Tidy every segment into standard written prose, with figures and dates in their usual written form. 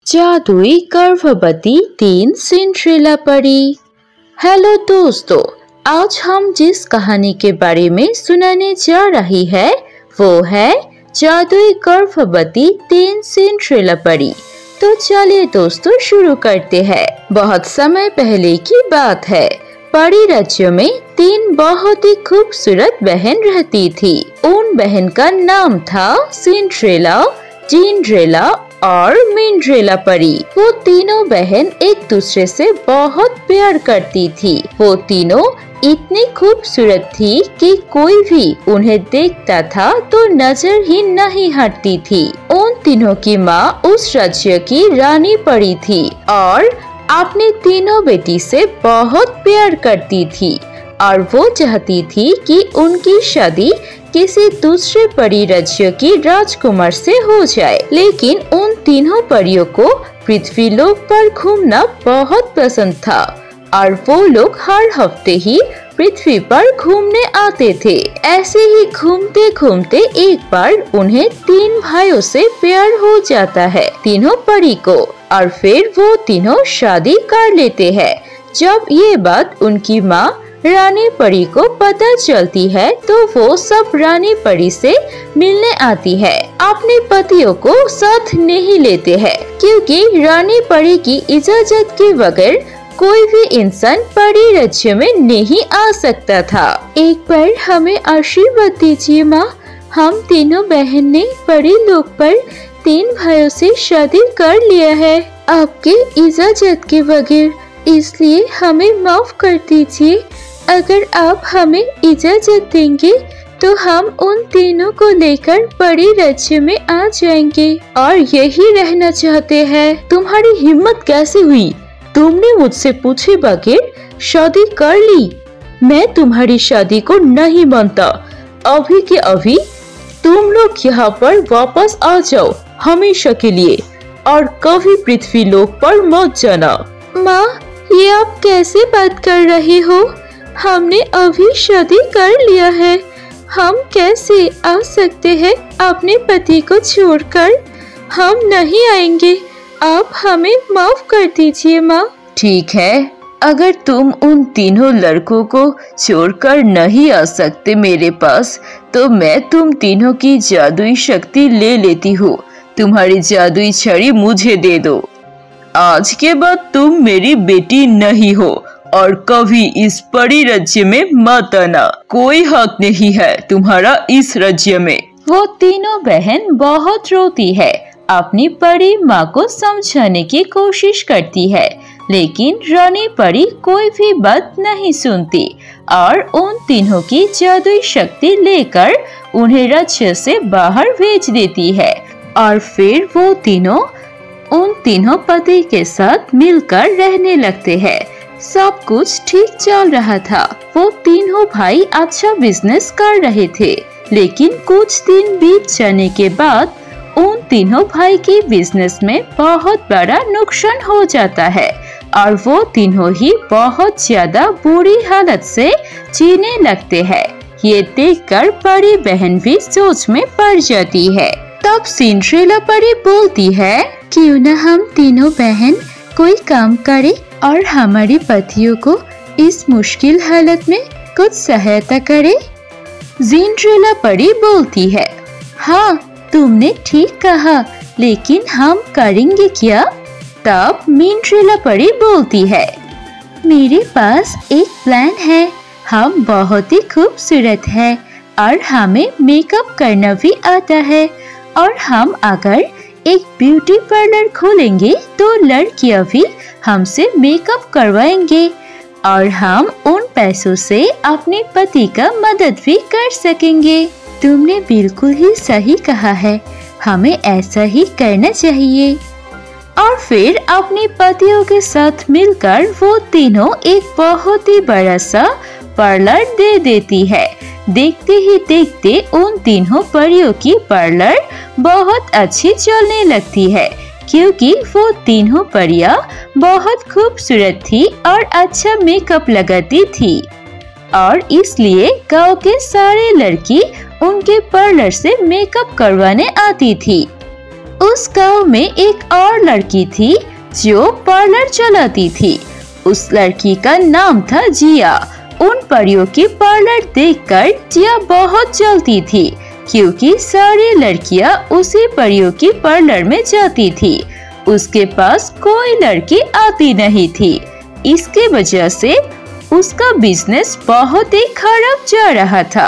जादुई गर्भवती 3 सिंड्रेला परी। हेलो दोस्तों, आज हम जिस कहानी के बारे में सुनाने जा रही है वो है जादुई गर्भवती 3 सिंड्रेला परी। तो चलिए दोस्तों शुरू करते हैं। बहुत समय पहले की बात है। परी राज्य में 3 बहुत ही खूबसूरत बहन रहती थी। उन बहन का नाम था सिंड्रेला, जिंड्रेला और मिंड्रेला परी। वो तीनों बहन एक दूसरे से बहुत प्यार करती थी। वो तीनों इतनी खूबसूरत थी कि कोई भी उन्हें देखता था तो नजर ही नहीं हटती थी। उन तीनों की माँ उस राज्य की रानी परी थी और अपनी तीनों बेटी से बहुत प्यार करती थी और वो चाहती थी कि उनकी शादी किसी दूसरे परी राज्य की राजकुमार से हो जाए। लेकिन उन तीनों परियों को पृथ्वी लोक पर घूमना बहुत पसंद था और वो लोग हर हफ्ते ही पृथ्वी पर घूमने आते थे। ऐसे ही घूमते घूमते एक बार उन्हें 3 भाइयों से प्यार हो जाता है, तीनों परी को, और फिर वो तीनों शादी कर लेते हैं। जब ये बात उनकी माँ रानी परी को पता चलती है तो वो सब रानी परी से मिलने आती है। अपने पतियों को साथ नहीं लेते हैं क्योंकि रानी परी की इजाजत के बगैर कोई भी इंसान परी राज्य में नहीं आ सकता था। एक बार हमें आशीर्वाद दीजिए माँ, हम तीनों बहन ने परी लोक पर 3 भाइयों से शादी कर लिया है आपके इजाजत के बगैर, इसलिए हमें माफ कर दीजिए। अगर आप हमें इजाजत देंगे तो हम उन तीनों को लेकर परी राज्य में आ जाएंगे और यही रहना चाहते हैं। तुम्हारी हिम्मत कैसे हुई? तुमने मुझसे पूछे बगैर शादी कर ली? मैं तुम्हारी शादी को नहीं मानता। अभी के अभी तुम लोग यहाँ पर वापस आ जाओ हमेशा के लिए और कभी पृथ्वी लोक पर मत जाना। माँ, ये आप कैसे बात कर रहे हो? हमने अभी शादी कर लिया है, हम कैसे आ सकते हैं अपने पति को छोड़कर? हम नहीं आएंगे, आप हमें माफ कर दीजिए माँ। ठीक है, अगर तुम उन तीनों लड़कों को छोड़कर नहीं आ सकते मेरे पास तो मैं तुम तीनों की जादुई शक्ति ले लेती हूँ। तुम्हारी जादुई छड़ी मुझे दे दो। आज के बाद तुम मेरी बेटी नहीं हो और कभी इस परी राज्य में मत आना। कोई हक नहीं है तुम्हारा इस राज्य में। वो तीनों बहन बहुत रोती है, अपनी परी माँ को समझाने की कोशिश करती है, लेकिन रानी परी कोई भी बात नहीं सुनती और उन तीनों की जादुई शक्ति लेकर उन्हें राज्य से बाहर भेज देती है। और फिर वो तीनों उन तीनों पति के साथ मिलकर रहने लगते हैं। सब कुछ ठीक चल रहा था। वो तीनों भाई अच्छा बिजनेस कर रहे थे, लेकिन कुछ दिन बीत जाने के बाद उन तीनों भाई के बिजनेस में बहुत बड़ा नुकसान हो जाता है और वो तीनों ही बहुत ज्यादा बुरी हालत से जीने लगते हैं। ये देखकर परी बहन भी सोच में पड़ जाती है। तब सिंड्रेला परी बोलती है, क्यों न हम तीनों बहन कोई काम करे और हमारे पतियों को इस मुश्किल हालत में कुछ सहायता करे। जिंड्रेला परी बोलती है, हाँ तुमने ठीक कहा, लेकिन हम करेंगे क्या? तब मिंड्रेला परी बोलती है, मेरे पास एक प्लान है। हम बहुत ही खूबसूरत है और हमें मेकअप करना भी आता है और हम अगर एक ब्यूटी पार्लर खोलेंगे तो लड़कियां भी हमसे मेकअप करवाएंगे और हम उन पैसों से अपने पति का मदद भी कर सकेंगे। तुमने बिल्कुल ही सही कहा है, हमें ऐसा ही करना चाहिए। और फिर अपने पतियों के साथ मिलकर वो तीनों एक बहुत ही बड़ा सा पार्लर दे देती है। देखते ही देखते उन तीनों परियों की पार्लर बहुत अच्छी चलने लगती है क्योंकि वो तीनों परियां बहुत खूबसूरत थी और अच्छा मेकअप लगाती थी और इसलिए गांव के सारे लड़की उनके पार्लर से मेकअप करवाने आती थी। उस गांव में एक और लड़की थी जो पार्लर चलाती थी। उस लड़की का नाम था जिया। उन परियों की पार्लर देखकर जिया बहुत जलती थी, क्योंकि सारी लड़कियां उसी परियों की पार्लर में जाती थी। उसके पास कोई लड़की आती नहीं थी। इसकी वजह से उसका बिजनेस बहुत ही खराब जा रहा था।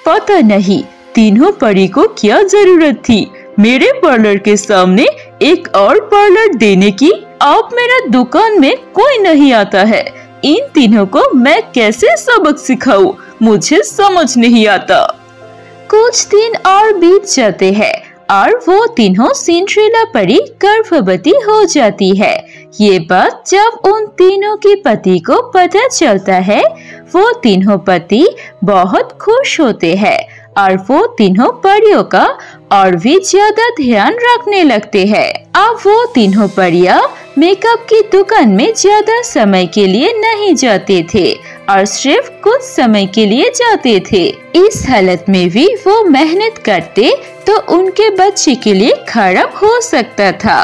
पता नहीं तीनों परी को क्या जरूरत थी मेरे पार्लर के सामने एक और पार्लर देने की। अब मेरा दुकान में कोई नहीं आता है, इन तीनों को मैं कैसे सबक सिखाऊं, मुझे समझ नहीं आता। कुछ दिन और बीत जाते हैं और वो तीनों सिंड्रेला परी गर्भवती हो जाती है। ये बात जब उन तीनों के पति को पता चलता है, वो तीनों पति बहुत खुश होते हैं और वो तीनों परियों का और भी ज्यादा ध्यान रखने लगते हैं। अब वो तीनों परियां मेकअप की दुकान में ज्यादा समय के लिए नहीं जाते थे और सिर्फ कुछ समय के लिए जाते थे। इस हालत में भी वो मेहनत करते तो उनके बच्चे के लिए खराब हो सकता था।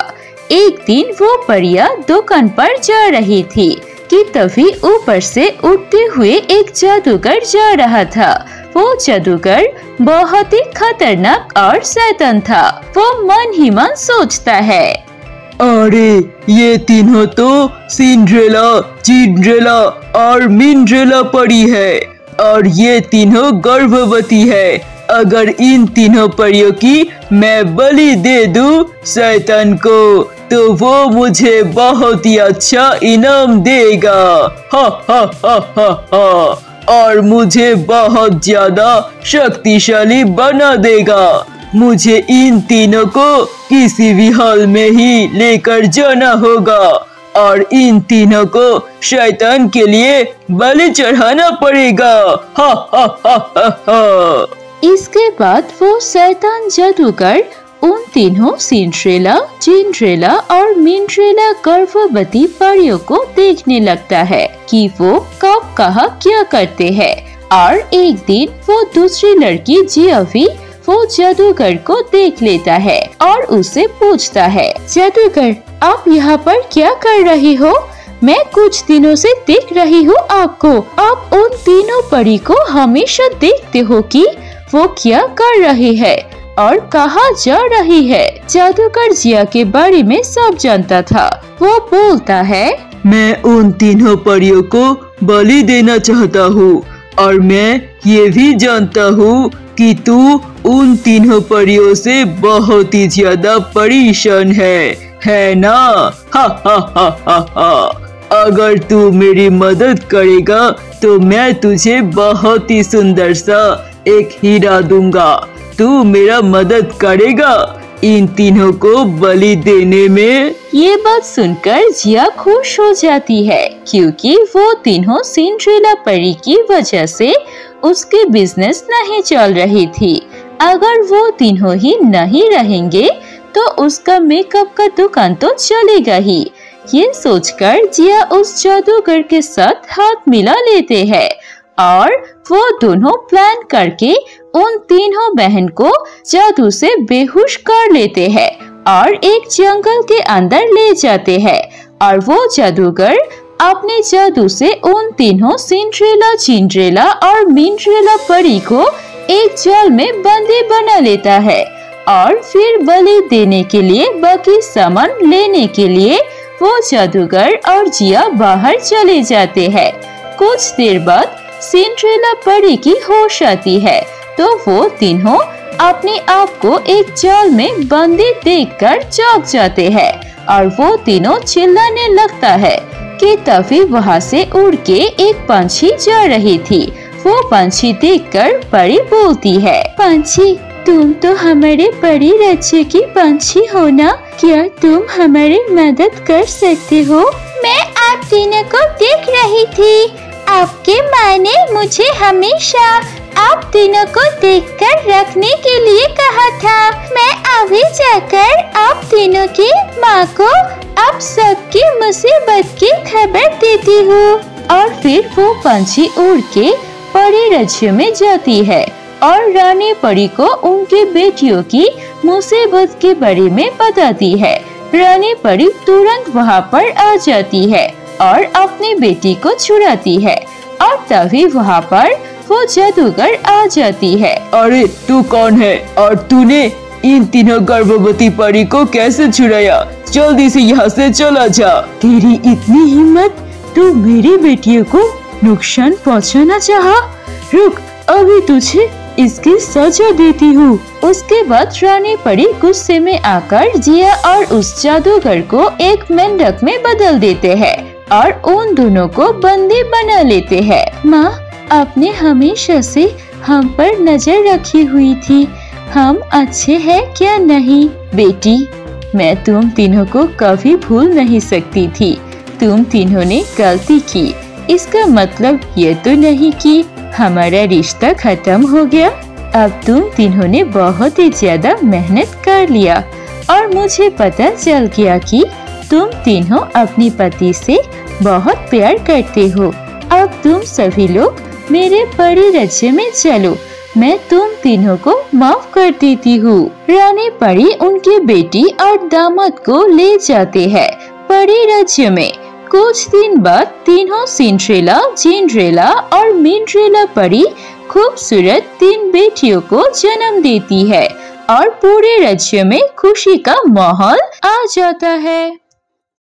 एक दिन वो परियां दुकान पर जा रही थी कि तभी ऊपर से उड़ते हुए एक जादूगर जा रहा था। वो जादूगर बहुत ही खतरनाक और शैतान था। वो मन ही मन सोचता है, अरे ये तीनों तो सिंड्रेला, चिंड्रेला और मिंड्रेला परी है और ये तीनों गर्भवती है। अगर इन तीनों परियों की मैं बलि दे दूं शैतान को तो वो मुझे बहुत ही अच्छा इनाम देगा। हा हा हा हा हा, और मुझे बहुत ज्यादा शक्तिशाली बना देगा। मुझे इन तीनों को किसी भी हाल में ही लेकर जाना होगा और इन तीनों को शैतान के लिए बलि चढ़ाना पड़ेगा। हा हा हा हा हा। इसके बाद वो शैतान जादूगर उन तीनों सिंड्रेला, चिंड्रेला और मिंड्रेला गर्भवती परियों को देखने लगता है कि वो कब कहाँ क्या करते हैं। और एक दिन वो दूसरी लड़की जिया भी वो जादूगर को देख लेता है और उससे पूछता है, जादूगर आप यहाँ पर क्या कर रही हो? मैं कुछ दिनों से देख रही हूँ आपको। आप उन तीनों परी को हमेशा देखते हो कि वो क्या कर रही है और कहाँ जा रही है। जादूगर जिया के बारे में सब जानता था। वो बोलता है, मैं उन तीनों परियों को बलि देना चाहता हूँ और मैं ये भी जानता हूँ कि तू उन तीनों परियों से बहुत ही ज्यादा परेशान है ना? हा हा हा हा हा। अगर तू मेरी मदद करेगा तो मैं तुझे बहुत ही सुंदर सा एक हीरा दूंगा। तू मेरा मदद करेगा इन तीनों को बलि देने में? ये बात सुनकर जिया खुश हो जाती है, क्योंकि वो तीनों सिंड्रेला परी की वजह से उसके बिजनेस नहीं चल रही थी। अगर वो तीनों ही नहीं रहेंगे तो उसका मेकअप का दुकान तो चलेगा ही। ये सोचकर जिया उस जादूगर के साथ हाथ मिला लेते हैं और वो दोनों प्लान करके उन तीनों बहन को जादू से बेहोश कर लेते हैं और एक जंगल के अंदर ले जाते हैं। और वो जादूगर अपने जादू से उन तीनों सिंड्रेला, चिंड्रेला और मिंड्रेला परी को एक जाल में बंदी बना लेता है और फिर बलि देने के लिए बाकी सामान लेने के लिए वो जादूगर और जिया बाहर चले जाते हैं। कुछ देर बाद सिंड्रेला परी की होश आती है तो वो तीनों अपने आप को एक जाल में बंदी देखकर चौंक जाते हैं और वो तीनों चिल्लाने लगता है कि तभी वहाँ से उड़ के एक पंछी जा रही थी। वो पंछी देखकर परी बोलती है, पंछी तुम तो हमारे परी राज्य की पंछी हो ना? क्या तुम हमारी मदद कर सकते हो? मैं आप तीनों को देख रही थी। आपके माँ ने मुझे हमेशा आप तीनों को देखकर रखने के लिए कहा था। मैं अभी जाकर आप तीनों की माँ को अब सबकी मुसीबत की खबर देती हूँ। और फिर वो पंछी उड़ के परी राज्य में जाती है और रानी परी को उनके बेटियों की मुसीबत के बारे में बताती है। रानी परी तुरंत वहाँ पर आ जाती है और अपनी बेटी को छुड़ाती है और तभी वहाँ पर वो जादूगर आ जाती है। अरे तू कौन है और तूने इन तीनों गर्भवती परी को कैसे छुड़ाया? जल्दी से यहाँ से चला जा। तेरी इतनी हिम्मत, तू मेरी बेटियों को नुकसान पहुँचाना चाहा? रुक, अभी तुझे इसकी सजा देती हूँ। उसके बाद रानी परी गुस्से में आकर जिया और उस जादूगर को एक मेंढक में बदल देते हैं और उन दोनों को बंदी बना लेते हैं। माँ, आपने हमेशा से हम पर नजर रखी हुई थी, हम अच्छे हैं क्या नहीं? बेटी, मैं तुम तीनों को कभी भूल नहीं सकती थी। तुम तीनों ने गलती की, इसका मतलब ये तो नहीं कि हमारा रिश्ता खत्म हो गया। अब तुम तीनों ने बहुत ही ज्यादा मेहनत कर लिया और मुझे पता चल गया कि तुम तीनों अपने पति से बहुत प्यार करते हो। अब तुम सभी लोग मेरे परी राज्य में चलो, मैं तुम तीनों को माफ कर देती हूँ। रानी परी उनकी बेटी और दामाद को ले जाते हैं परी राज्य में। कुछ दिन बाद तीनों सिंड्रेला, जिंड्रेला और मिंड्रेला परी खूबसूरत 3 बेटियों को जन्म देती है और पूरे राज्य में खुशी का माहौल आ जाता है।